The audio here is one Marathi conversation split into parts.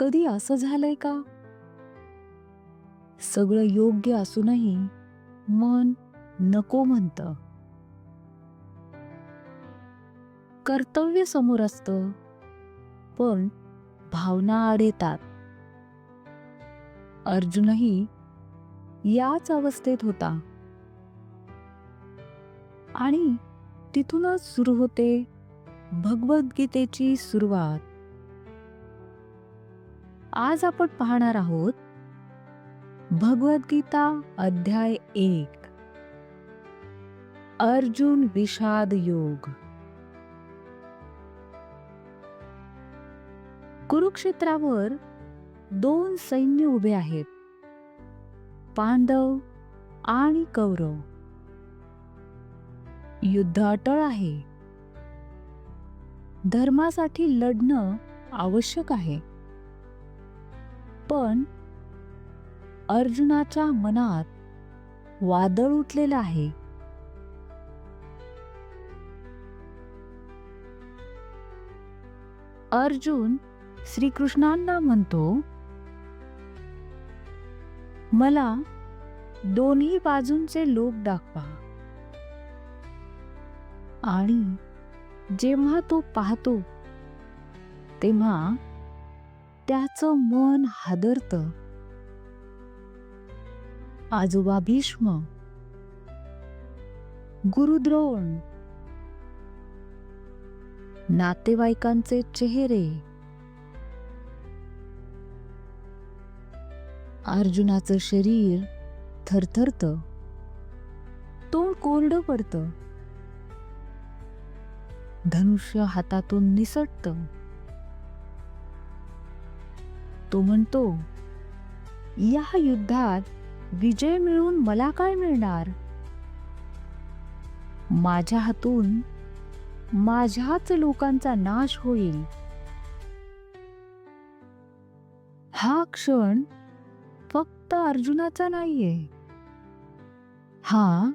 कधी असं झालंय का? सगळं योग्य असूनही मन नको म्हणतं. कर्तव्य समोर असतं, पण भावना आड येतात. अर्जुनही याच अवस्थेत होता आणि तिथूनच सुरू होते भगवद्गीतेची सुरुवात. आज आपण पाहणार आहोत भगवद्गीता अध्याय 1, अर्जुन विषाद योग. कुरुक्षेत्रावर 2 सैन्य उभे आहेत, पांडव आणि कौरव. युद्ध अटळ आहे. धर्मासाठी लढणं आवश्यक आहे. पण अर्जुनाच्या मनात वादळ उठलेलं आहे. अर्जुन श्रीकृष्णांना म्हणतो, मला दोन्ही बाजूंचे लोक दाखवा. आणि जेव्हा तो पाहतो तेव्हा त्याचं मन हादरतं. आजोबा भीष्म, गुरु द्रोण, नातेवाईकांचे चेहरे. अर्जुनाचं शरीर थरथरतं, तोंड कोरडं पडतं, धनुष्य हातातून निसटतं. तो म्हणतो, या युद्धात विजय मिळवून मला काय मिळणार? माझ्या हातून माझ्याच लोकांचा नाश होईल. हा क्षण फक्त अर्जुनाचा नाहीये, हा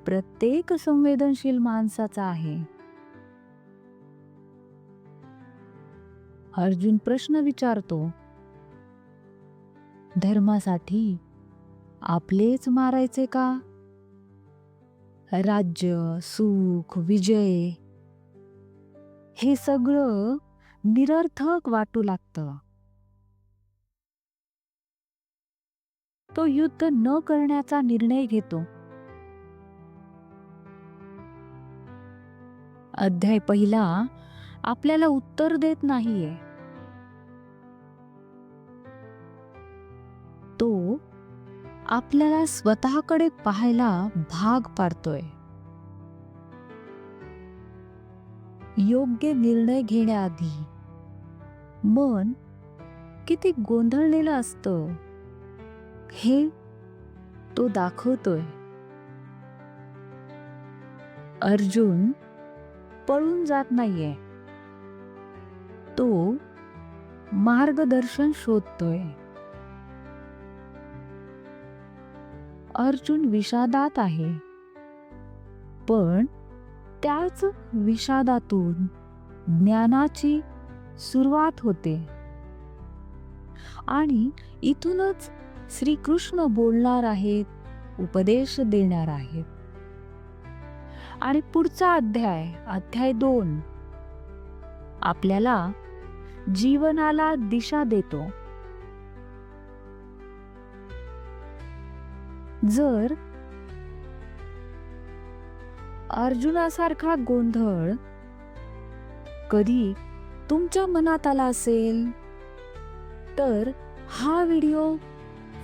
प्रत्येक संवेदनशील माणसाचा आहे. अर्जुन प्रश्न विचारतो, धर्मासाठी आपलेच मारायचे का? राज्य, सुख, विजय हे सगळं निरर्थक वाटू लागतं. तो युद्ध न करण्याचा निर्णय घेतो. अध्याय 1 आपल्याला उत्तर देत नाहीये. तो आपल्याला स्वतःकडे पाहायला भाग पाडतोय. योग्य निर्णय घेण्याआधी मन किती गोंधळलेलं असतं हे तो दाखवतोय. अर्जुन पळून जात नाहीये, तो मार्गदर्शन शोधतोय. अर्जुन विषादात आहे, पण त्याच विषादातून ज्ञानाची सुरुवात होते. आणि इथूनच श्रीकृष्ण बोलणार आहेत, उपदेश देणार आहेत. आणि पुढचा अध्याय 2 आपल्याला जीवनाला दिशा देतो. जर अर्जुनासारखा गोंधळ कधी तुमच्या मनात आला असेल तर हा व्हिडिओ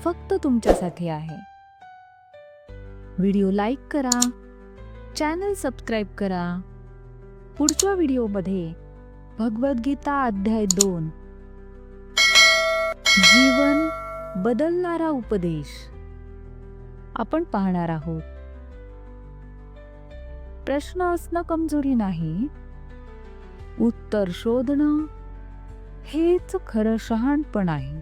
फक्त तुमच्यासाठी आहे. व्हिडिओ लाईक करा, चॅनल सबस्क्राईब करा. पुढच्या व्हिडिओमध्ये भगवद्गीता अध्याय 2, जीवन बदलणारा उपदेश आपण पाहणार आहोत. प्रश्न असणं कमजोरी नाही, उत्तर शोधणं हेच खरं शहाणपण आहे.